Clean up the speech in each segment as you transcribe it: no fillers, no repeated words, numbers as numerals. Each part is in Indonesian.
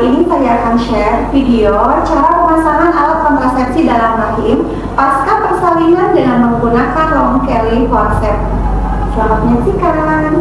Kali ini saya akan share video cara pemasangan alat kontrasepsi dalam rahim pasca persalinan dengan menggunakan long Kelly forceps. Selamat menyaksikan.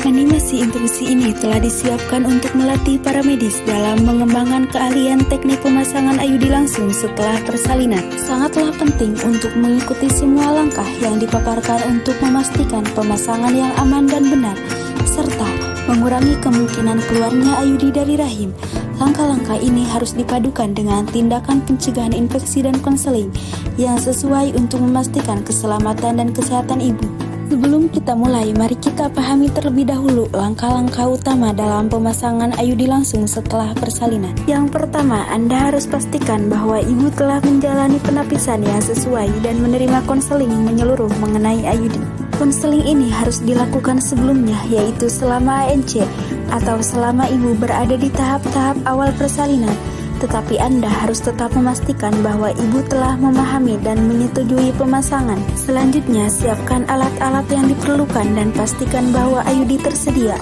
Animasi instruksi ini telah disiapkan untuk melatih para medis dalam mengembangkan keahlian teknik pemasangan IUD langsung setelah persalinan. Sangatlah penting untuk mengikuti semua langkah yang dipaparkan untuk memastikan pemasangan yang aman dan benar, serta mengurangi kemungkinan keluarnya IUD dari rahim. Langkah-langkah ini harus dipadukan dengan tindakan pencegahan infeksi dan konseling yang sesuai untuk memastikan keselamatan dan kesehatan ibu. Sebelum kita mulai, mari kita pahami terlebih dahulu langkah-langkah utama dalam pemasangan IUD langsung setelah persalinan. Yang pertama, Anda harus pastikan bahwa ibu telah menjalani penapisan yang sesuai dan menerima konseling menyeluruh mengenai IUD. Konseling ini harus dilakukan sebelumnya, yaitu selama ANC atau selama ibu berada di tahap-tahap awal persalinan. Tetapi Anda harus tetap memastikan bahwa ibu telah memahami dan menyetujui pemasangan. Selanjutnya, siapkan alat-alat yang diperlukan dan pastikan bahwa IUD tersedia.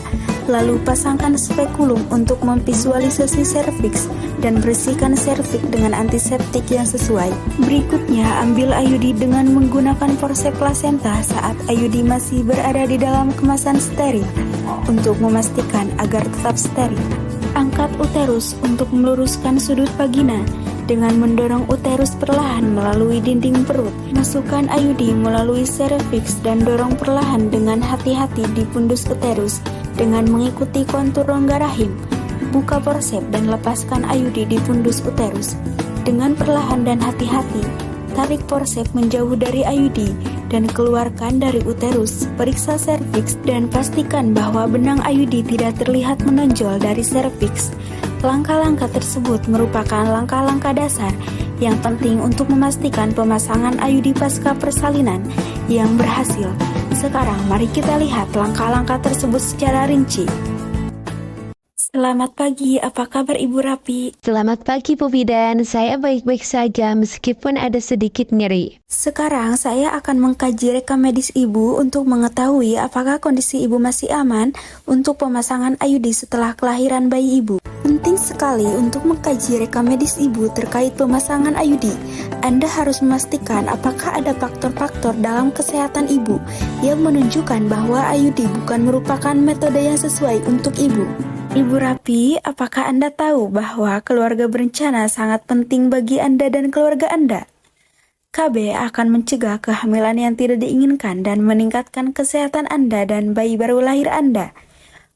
Lalu pasangkan spekulum untuk memvisualisasi serviks dan bersihkan serviks dengan antiseptik yang sesuai. Berikutnya, ambil IUD dengan menggunakan forceps plasenta saat IUD masih berada di dalam kemasan steril untuk memastikan agar tetap steril. Angkat uterus untuk meluruskan sudut vagina dengan mendorong uterus perlahan melalui dinding perut. Masukkan IUD melalui serviks dan dorong perlahan dengan hati-hati di pundus uterus dengan mengikuti kontur rongga rahim. Buka forceps dan lepaskan IUD di pundus uterus. Dengan perlahan dan hati-hati, tarik forceps menjauh dari IUD dan keluarkan dari uterus. Periksa serviks dan pastikan bahwa benang IUD tidak terlihat menonjol dari serviks. Langkah-langkah tersebut merupakan langkah-langkah dasar yang penting untuk memastikan pemasangan IUD pasca persalinan yang berhasil. Sekarang mari kita lihat langkah-langkah tersebut secara rinci. Selamat pagi, apa kabar Ibu Rapi? Selamat pagi Bu Bidan, saya baik-baik saja meskipun ada sedikit nyeri. Sekarang saya akan mengkaji rekam medis Ibu untuk mengetahui apakah kondisi Ibu masih aman untuk pemasangan IUD setelah kelahiran bayi Ibu. Penting sekali untuk mengkaji rekam medis Ibu terkait pemasangan IUD. Anda harus memastikan apakah ada faktor-faktor dalam kesehatan Ibu yang menunjukkan bahwa IUD bukan merupakan metode yang sesuai untuk Ibu. Ibu Rapi, apakah Anda tahu bahwa keluarga berencana sangat penting bagi Anda dan keluarga Anda? KB akan mencegah kehamilan yang tidak diinginkan dan meningkatkan kesehatan Anda dan bayi baru lahir Anda.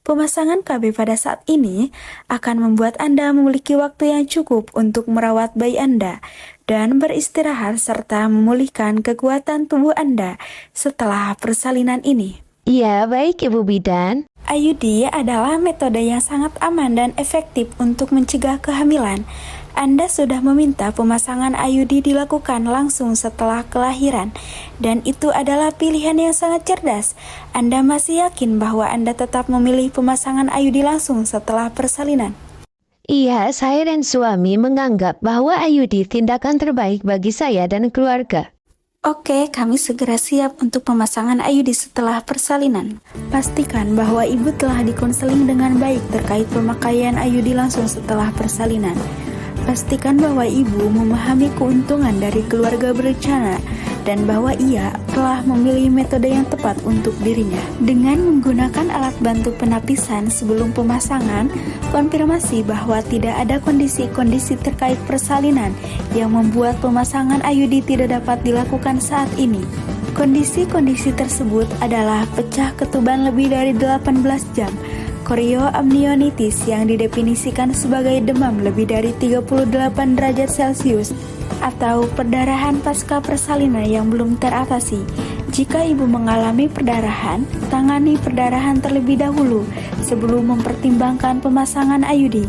Pemasangan KB pada saat ini akan membuat Anda memiliki waktu yang cukup untuk merawat bayi Anda dan beristirahat serta memulihkan kekuatan tubuh Anda setelah persalinan ini. Iya, baik Ibu Bidan. IUD adalah metode yang sangat aman dan efektif untuk mencegah kehamilan. Anda sudah meminta pemasangan IUD dilakukan langsung setelah kelahiran, dan itu adalah pilihan yang sangat cerdas. Anda masih yakin bahwa Anda tetap memilih pemasangan IUD langsung setelah persalinan? Iya, saya dan suami menganggap bahwa IUD tindakan terbaik bagi saya dan keluarga. Oke, kami segera siap untuk pemasangan IUD setelah persalinan. Pastikan bahwa ibu telah dikonseling dengan baik terkait pemakaian IUD langsung setelah persalinan. Pastikan bahwa ibu memahami keuntungan dari keluarga berencana dan bahwa ia telah memilih metode yang tepat untuk dirinya. Dengan menggunakan alat bantu penapisan sebelum pemasangan, konfirmasi bahwa tidak ada kondisi-kondisi terkait persalinan yang membuat pemasangan IUD tidak dapat dilakukan saat ini. Kondisi-kondisi tersebut adalah pecah ketuban lebih dari 18 jam, korioamnionitis yang didefinisikan sebagai demam lebih dari 38 derajat Celcius, atau perdarahan pasca persalinan yang belum teratasi. Jika ibu mengalami perdarahan, tangani perdarahan terlebih dahulu sebelum mempertimbangkan pemasangan IUD.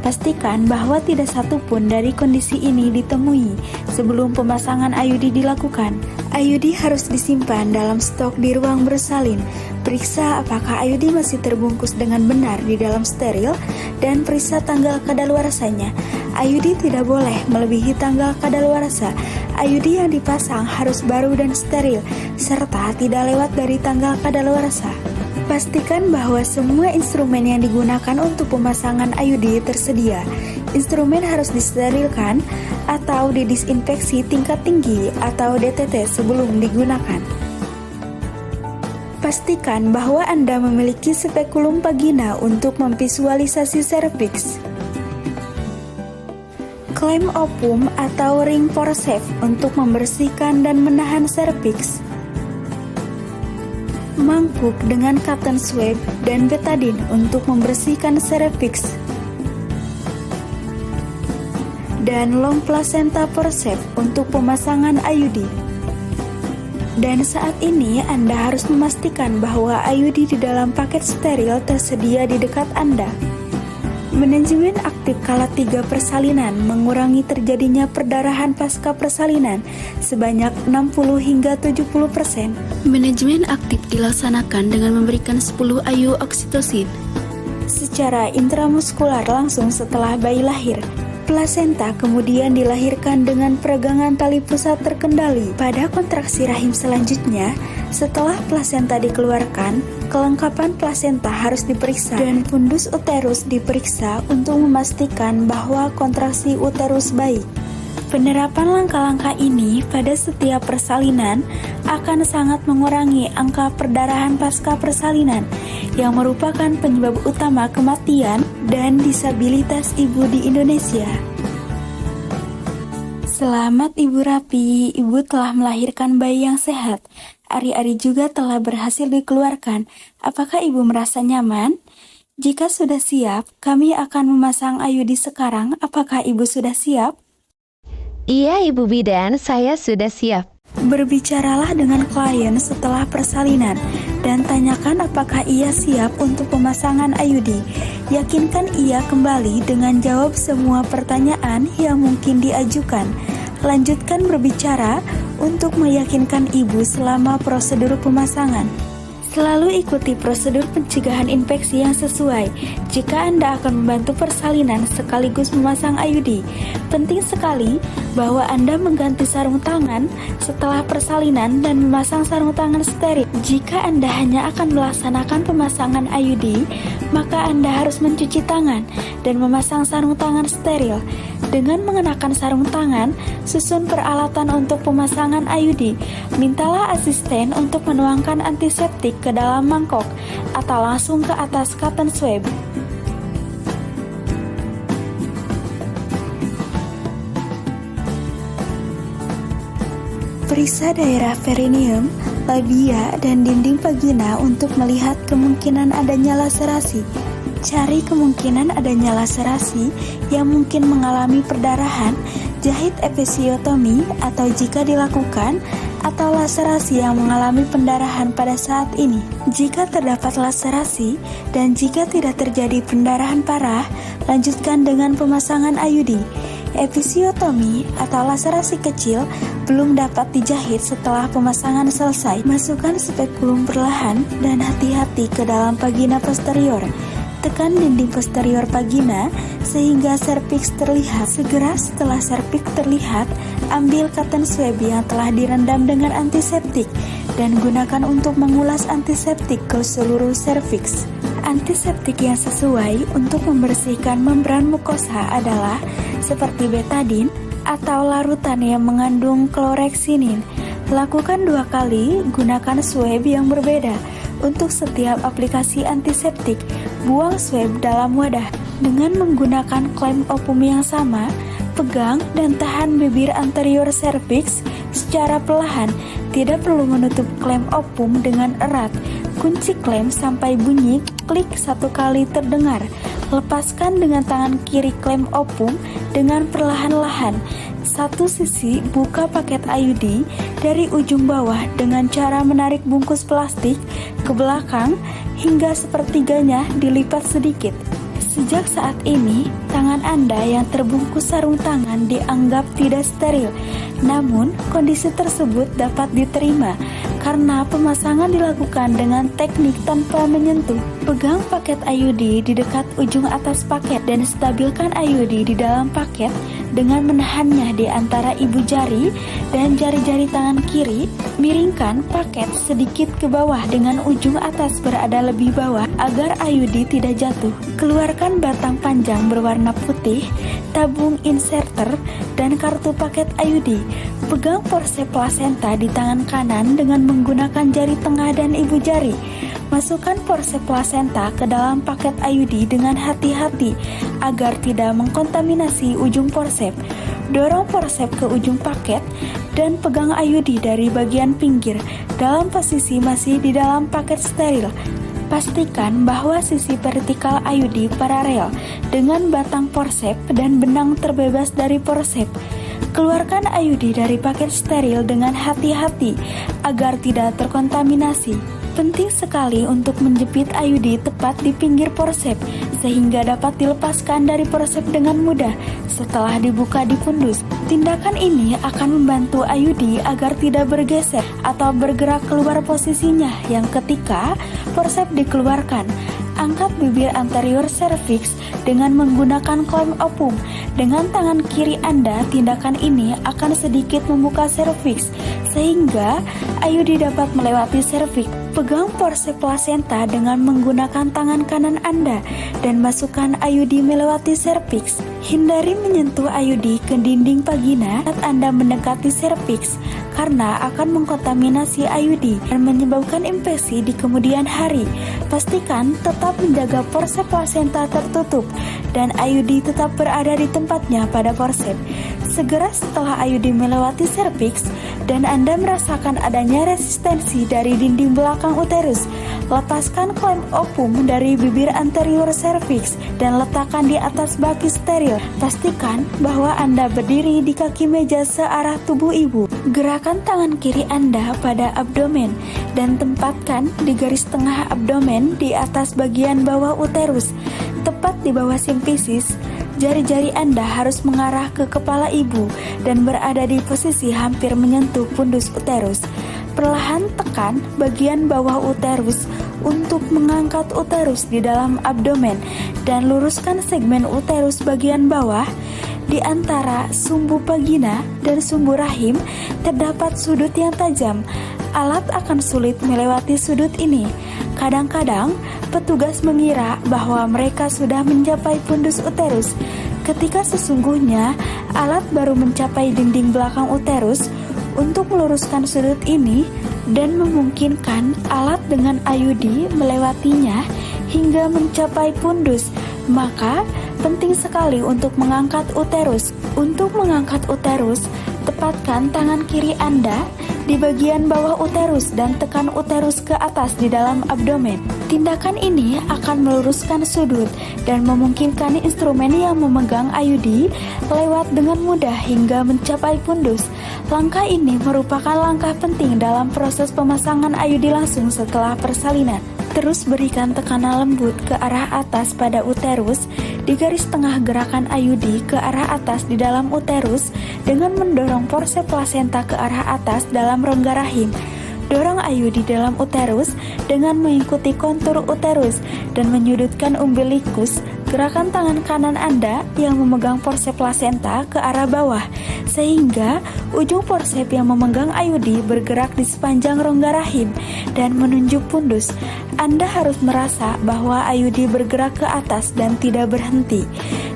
Pastikan bahwa tidak satupun dari kondisi ini ditemui sebelum pemasangan IUD dilakukan. IUD harus disimpan dalam stok di ruang bersalin. Periksa apakah IUD masih terbungkus dengan benar di dalam steril dan periksa tanggal kadaluarsanya. IUD tidak boleh melebihi tanggal kadaluarsa. IUD yang dipasang harus baru dan steril serta tidak lewat dari tanggal kadaluarsa. Pastikan bahwa semua instrumen yang digunakan untuk pemasangan IUD tersedia. Instrumen harus disterilkan atau didisinfeksi tingkat tinggi atau DTT sebelum digunakan. Pastikan bahwa Anda memiliki spekulum vagina untuk memvisualisasi serviks. Klem opum atau ring forceps untuk membersihkan dan menahan serviks. Mangkuk dengan cotton swab dan betadine untuk membersihkan serviks. Dan long placenta forceps untuk pemasangan IUD. Dan saat ini Anda harus memastikan bahwa IUD di dalam paket steril tersedia di dekat Anda. Manajemen aktif kala 3 persalinan mengurangi terjadinya perdarahan pasca persalinan sebanyak 60 hingga 70%. Manajemen aktif dilaksanakan dengan memberikan 10 IU oksitosin secara intramuskular langsung setelah bayi lahir. Plasenta kemudian dilahirkan dengan peregangan tali pusat terkendali. Pada kontraksi rahim selanjutnya, setelah plasenta dikeluarkan, kelengkapan plasenta harus diperiksa dan fundus uterus diperiksa untuk memastikan bahwa kontraksi uterus baik. Penerapan langkah-langkah ini pada setiap persalinan akan sangat mengurangi angka perdarahan pasca persalinan yang merupakan penyebab utama kematian dan disabilitas ibu di Indonesia. Selamat Ibu Rapi, Ibu telah melahirkan bayi yang sehat. Ari-ari juga telah berhasil dikeluarkan. Apakah Ibu merasa nyaman? Jika sudah siap, kami akan memasang IUD sekarang. Apakah Ibu sudah siap? Iya Ibu Bidan, saya sudah siap. Berbicaralah dengan klien setelah persalinan dan tanyakan apakah ia siap untuk pemasangan IUD. Yakinkan ia kembali dengan jawab semua pertanyaan yang mungkin diajukan. Lanjutkan berbicara untuk meyakinkan ibu selama prosedur pemasangan. Selalu ikuti prosedur pencegahan infeksi yang sesuai jika Anda akan membantu persalinan sekaligus memasang IUD. Penting sekali bahwa Anda mengganti sarung tangan setelah persalinan dan memasang sarung tangan steril. Jika Anda hanya akan melaksanakan pemasangan IUD, maka Anda harus mencuci tangan dan memasang sarung tangan steril. Dengan mengenakan sarung tangan, susun peralatan untuk pemasangan IUD. Mintalah asisten untuk menuangkan antiseptik ke dalam mangkok atau langsung ke atas cotton swab. Periksa daerah perineum, labia, dan dinding vagina untuk melihat kemungkinan adanya laserasi. Cari kemungkinan adanya laserasi yang mungkin mengalami perdarahan, jahit episiotomi, atau jika dilakukan, atau laserasi yang mengalami pendarahan pada saat ini. Jika terdapat laserasi dan jika tidak terjadi pendarahan parah, lanjutkan dengan pemasangan IUD. Episiotomi atau laserasi kecil belum dapat dijahit setelah pemasangan selesai. Masukkan spekulum perlahan dan hati-hati ke dalam vagina posterior. Tekan dinding posterior vagina sehingga serviks terlihat. Segera setelah serviks terlihat, ambil cotton swab yang telah direndam dengan antiseptik dan gunakan untuk mengulas antiseptik ke seluruh serviks. Antiseptik yang sesuai untuk membersihkan membran mukosa adalah seperti betadine atau larutan yang mengandung kloreksinin. Lakukan 2 kali, gunakan swab yang berbeda. Untuk setiap aplikasi antiseptik, buang swab dalam wadah. Dengan menggunakan klem opum yang sama, pegang dan tahan bibir anterior cervix secara perlahan. Tidak perlu menutup klem opum dengan erat. Kunci klem sampai bunyi klik 1 kali terdengar. Lepaskan dengan tangan kiri klem opum dengan perlahan-lahan. Satu sisi buka paket IUD dari ujung bawah dengan cara menarik bungkus plastik ke belakang hingga sepertiganya dilipat sedikit. Sejak saat ini, tangan Anda yang terbungkus sarung tangan dianggap tidak steril. Namun, kondisi tersebut dapat diterima karena pemasangan dilakukan dengan teknik tanpa menyentuh. Pegang paket IUD di dekat ujung atas paket dan stabilkan IUD di dalam paket dengan menahannya di antara ibu jari dan jari-jari tangan kiri. Miringkan paket sedikit ke bawah dengan ujung atas berada lebih bawah agar IUD tidak jatuh. Keluarkan batang panjang berwarna putih, tabung inserter, dan kartu paket IUD. Pegang forceps plasenta di tangan kanan dengan menggunakan jari tengah dan ibu jari. Masukkan forceps plasenta ke dalam paket IUD dengan hati-hati agar tidak mengkontaminasi ujung forceps. Dorong forceps ke ujung paket dan pegang IUD dari bagian pinggir dalam posisi masih di dalam paket steril. Pastikan bahwa sisi vertikal IUD paralel dengan batang forceps dan benang terbebas dari forceps. Keluarkan IUD dari paket steril dengan hati-hati agar tidak terkontaminasi. Penting sekali untuk menjepit IUD tepat di pinggir forceps sehingga dapat dilepaskan dari forceps dengan mudah setelah dibuka di pundus. Tindakan ini akan membantu IUD agar tidak bergeser atau bergerak keluar posisinya yang ketika forceps dikeluarkan. Angkat bibir anterior cervix dengan menggunakan clamp opum. Dengan tangan kiri Anda, tindakan ini akan sedikit membuka cervix sehingga IUD dapat melewati cervix. Pegang forceps plasenta dengan menggunakan tangan kanan Anda dan masukkan IUD melewati cervix. Hindari menyentuh IUD ke dinding vagina saat Anda mendekati cervix karena akan mengkontaminasi IUD dan menyebabkan infeksi di kemudian hari. Pastikan tetap menjaga forceps plasenta tertutup dan IUD tetap berada di tempatnya pada forceps. Segera setelah IUD melewati cervix dan Anda merasakan adanya resistensi dari dinding belakang uterus, lepaskan clamp opum dari bibir anterior cervix dan letakkan di atas baki steril. Pastikan bahwa Anda berdiri di kaki meja searah tubuh ibu. Gerakan tangan kiri Anda pada abdomen dan tempatkan di garis tengah abdomen di atas bagian bawah uterus, tepat di bawah simfisis. Jari-jari Anda harus mengarah ke kepala ibu dan berada di posisi hampir menyentuh pundus uterus. Perlahan tekan bagian bawah uterus untuk mengangkat uterus di dalam abdomen dan luruskan segmen uterus bagian bawah. Di antara sumbu vagina dan sumbu rahim terdapat sudut yang tajam. Alat akan sulit melewati sudut ini. Kadang-kadang petugas mengira bahwa mereka sudah mencapai pundus uterus, ketika sesungguhnya alat baru mencapai dinding belakang uterus. Untuk meluruskan sudut ini dan memungkinkan alat dengan IUD melewatinya hingga mencapai pundus, maka penting sekali untuk mengangkat uterus. Untuk mengangkat uterus, tepatkan tangan kiri Anda di bagian bawah uterus dan tekan uterus ke atas di dalam abdomen. Tindakan ini akan meluruskan sudut dan memungkinkan instrumen yang memegang IUD lewat dengan mudah hingga mencapai pundus. Langkah ini merupakan langkah penting dalam proses pemasangan IUD langsung setelah persalinan. Terus berikan tekanan lembut ke arah atas pada uterus di garis tengah gerakan IUD ke arah atas di dalam uterus dengan mendorong forceps plasenta ke arah atas dalam rongga rahim. Dorong IUD dalam uterus dengan mengikuti kontur uterus dan menyudutkan umbilikus. Gerakan tangan kanan Anda yang memegang forceps plasenta ke arah bawah sehingga ujung forceps yang memegang IUD bergerak di sepanjang rongga rahim dan menunjuk pundus. Anda harus merasa bahwa IUD bergerak ke atas dan tidak berhenti.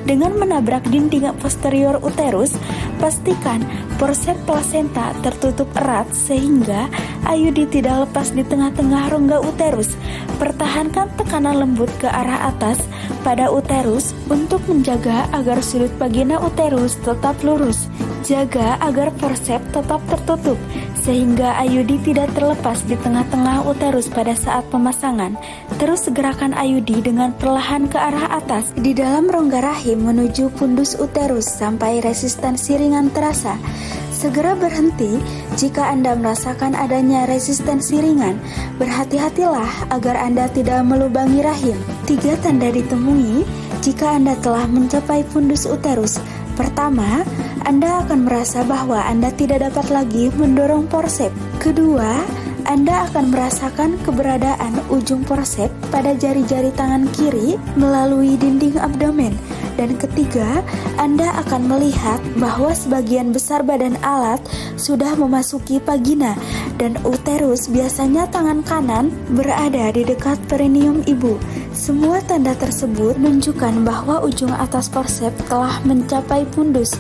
Dengan menabrak dinding posterior uterus, pastikan forceps plasenta tertutup erat sehingga IUD tidak lepas di tengah-tengah rongga uterus. Pertahankan tekanan lembut ke arah atas pada uterus untuk menjaga agar sudut vagina uterus tetap lurus. Jaga agar forceps tetap tertutup sehingga IUD tidak terlepas di tengah-tengah uterus pada saat pemasangan. Terus gerakan IUD dengan perlahan ke arah atas di dalam rongga rahim menuju pundus uterus sampai resistensi ringan terasa. Segera berhenti jika Anda merasakan adanya resistensi ringan. Berhati-hatilah agar Anda tidak melubangi rahim. 3 tanda ditemui jika Anda telah mencapai pundus uterus. Pertama, Anda akan merasa bahwa Anda tidak dapat lagi mendorong forceps. Kedua, Anda akan merasakan keberadaan ujung forsep pada jari-jari tangan kiri melalui dinding abdomen. Dan ketiga, Anda akan melihat bahwa sebagian besar badan alat sudah memasuki vagina dan uterus. Biasanya tangan kanan berada di dekat perineum ibu. Semua tanda tersebut menunjukkan bahwa ujung atas forsep telah mencapai fundus.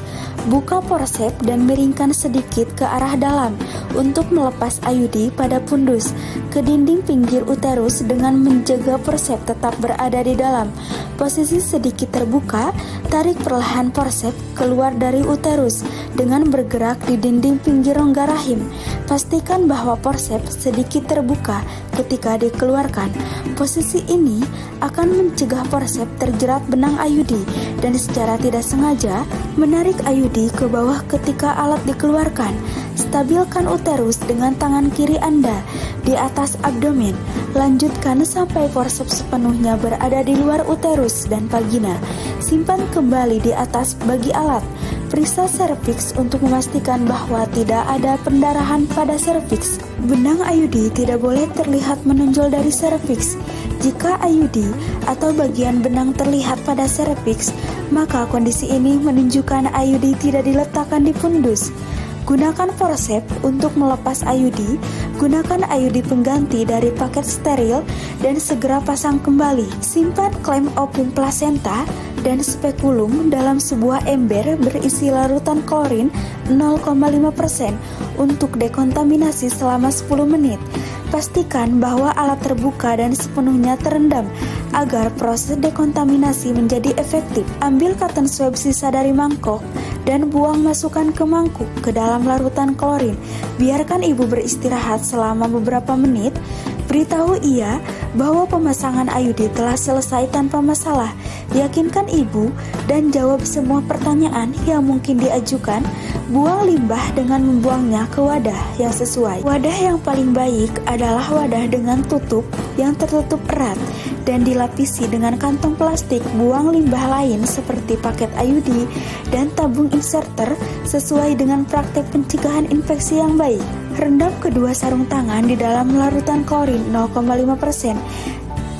Buka forsep dan miringkan sedikit ke arah dalam untuk melepas IUD pada fundus ke dinding pinggir uterus dengan menjaga forsep tetap berada di dalam. Posisi sedikit terbuka, tarik perlahan forsep keluar dari uterus dengan bergerak di dinding pinggir rongga rahim. Pastikan bahwa forsep sedikit terbuka ketika dikeluarkan. Posisi ini akan mencegah forsep terjerat benang IUD dan secara tidak sengaja menarik IUD ke bawah ketika alat dikeluarkan. Stabilkan uterus dengan tangan kiri Anda di atas abdomen. Lanjutkan sampai forceps sepenuhnya berada di luar uterus dan vagina. Simpan kembali di atas bagi alat. Periksa serviks untuk memastikan bahwa tidak ada pendarahan pada serviks. Benang IUD tidak boleh terlihat menonjol dari serviks. Jika IUD atau bagian benang terlihat pada serviks, maka kondisi ini menunjukkan IUD tidak diletakkan di fundus. Gunakan forceps untuk melepas IUD. Gunakan IUD pengganti dari paket steril dan segera pasang kembali. Simpan klem opung plasenta dan spekulum dalam sebuah ember berisi larutan klorin 0,5% untuk dekontaminasi selama 10 menit. Pastikan bahwa alat terbuka dan sepenuhnya terendam agar proses dekontaminasi menjadi efektif. Ambil cotton swab sisa dari mangkok dan buang masukkan ke mangkuk ke dalam larutan klorin. Biarkan ibu beristirahat selama beberapa menit. Beritahu ia bahwa pemasangan IUD telah selesai tanpa masalah. Yakinkan ibu dan jawab semua pertanyaan yang mungkin diajukan. Buang limbah dengan membuangnya ke wadah yang sesuai. Wadah yang paling baik adalah wadah dengan tutup yang tertutup erat dan dilapisi dengan kantong plastik. Buang limbah lain seperti paket IUD dan tabung inserter sesuai dengan praktek pencegahan infeksi yang baik. Rendam kedua sarung tangan di dalam larutan klorin 0,5%.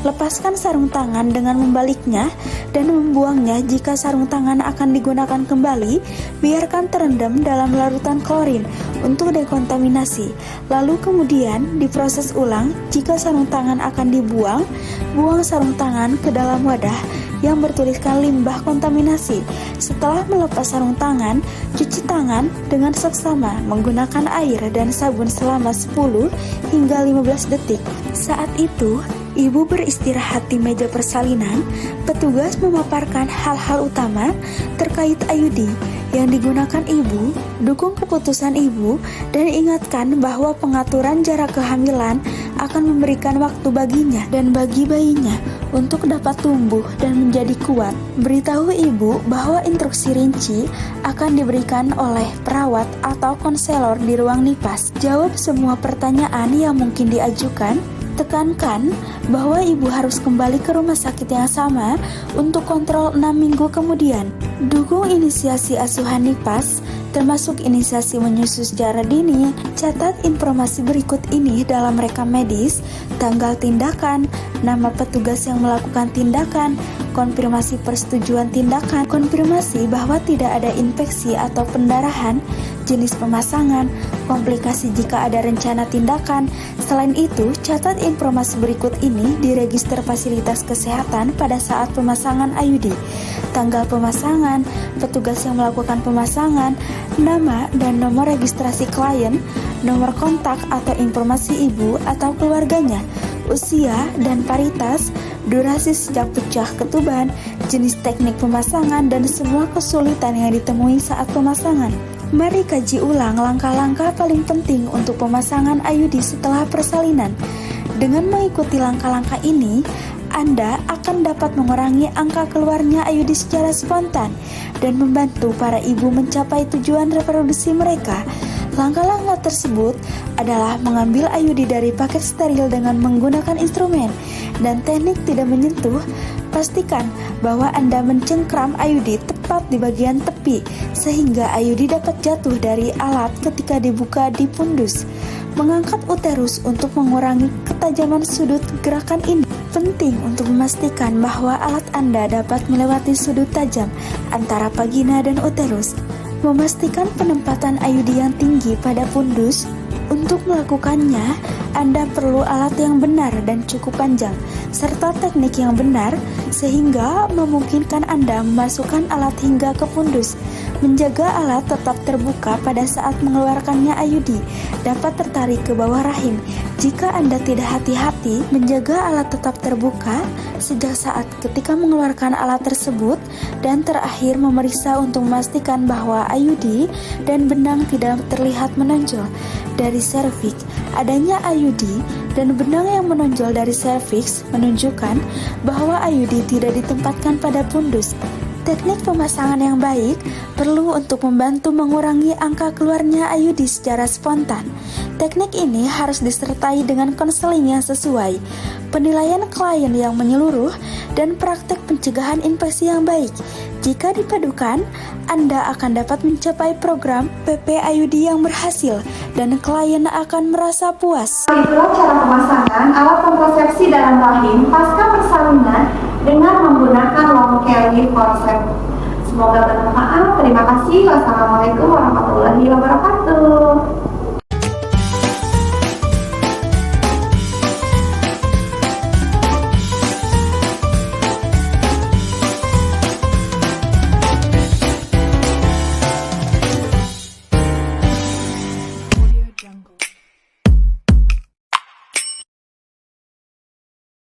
Lepaskan sarung tangan dengan membaliknya dan membuangnya jika sarung tangan akan digunakan kembali. Biarkan terendam dalam larutan klorin untuk dekontaminasi. Lalu kemudian diproses ulang. Jika sarung tangan akan dibuang, buang sarung tangan ke dalam wadah yang bertuliskan limbah kontaminasi. Setelah melepas sarung tangan, cuci tangan dengan seksama menggunakan air dan sabun selama 10 hingga 15 detik. Saat itu, ibu beristirahat di meja persalinan. Petugas memaparkan hal-hal utama terkait IUD yang digunakan ibu, dukung keputusan ibu, dan ingatkan bahwa pengaturan jarak kehamilan akan memberikan waktu baginya dan bagi bayinya untuk dapat tumbuh dan menjadi kuat. Beritahu ibu bahwa instruksi rinci akan diberikan oleh perawat atau konselor di ruang nipas. Jawab semua pertanyaan yang mungkin diajukan. Tekankan bahwa ibu harus kembali ke rumah sakit yang sama untuk kontrol 6 minggu kemudian. Dukung inisiasi asuhan nipas, termasuk inisiasi menyusu secara dini. Catat informasi berikut ini dalam rekam medis: tanggal tindakan, nama petugas yang melakukan tindakan, konfirmasi persetujuan tindakan, konfirmasi bahwa tidak ada infeksi atau pendarahan, jenis pemasangan, komplikasi jika ada rencana tindakan. Selain itu, catat informasi berikut ini di register fasilitas kesehatan pada saat pemasangan IUD: tanggal pemasangan, petugas yang melakukan pemasangan, nama dan nomor registrasi klien, nomor kontak atau informasi ibu atau keluarganya, usia dan paritas, durasi sejak pecah ketuban, jenis teknik pemasangan, dan semua kesulitan yang ditemui saat pemasangan. Mari kaji ulang langkah-langkah paling penting untuk pemasangan IUD setelah persalinan. Dengan mengikuti langkah-langkah ini, Anda akan dapat mengurangi angka keluarnya IUD secara spontan dan membantu para ibu mencapai tujuan reproduksi mereka. Langkah-langkah tersebut adalah mengambil IUD dari paket steril dengan menggunakan instrumen dan teknik tidak menyentuh. Pastikan bahwa Anda mencengkram IUD tepat tepat di bagian tepi, sehingga IUD dapat jatuh dari alat ketika dibuka di pundus. Mengangkat uterus untuk mengurangi ketajaman sudut gerakan ini penting untuk memastikan bahwa alat Anda dapat melewati sudut tajam antara vagina dan uterus. Memastikan penempatan IUD yang tinggi pada pundus. Untuk melakukannya, Anda perlu alat yang benar dan cukup panjang, serta teknik yang benar, sehingga memungkinkan Anda memasukkan alat hingga ke pundus. Menjaga alat tetap terbuka pada saat mengeluarkannya IUD, dapat tertarik ke bawah rahim. Jika Anda tidak hati-hati menjaga alat tetap terbuka sejak saat ketika mengeluarkan alat tersebut, dan terakhir memeriksa untuk memastikan bahwa IUD dan benang tidak terlihat menonjol dari serviks. Adanya IUD dan benang yang menonjol dari serviks menunjukkan bahwa IUD tidak ditempatkan pada pundus. Teknik pemasangan yang baik perlu untuk membantu mengurangi angka keluarnya IUD secara spontan. Teknik ini harus disertai dengan konseling yang sesuai, penilaian klien yang menyeluruh, dan praktek pencegahan infeksi yang baik. Jika dipadukan, Anda akan dapat mencapai program PP IUD yang berhasil dan klien akan merasa puas. Itulah cara pemasangan alat kontrasepsi dalam rahim pasca persalinan dengan menggunakan long Kelly forceps. Semoga bermanfaat. Terima kasih. Wassalamualaikum warahmatullahi wabarakatuh.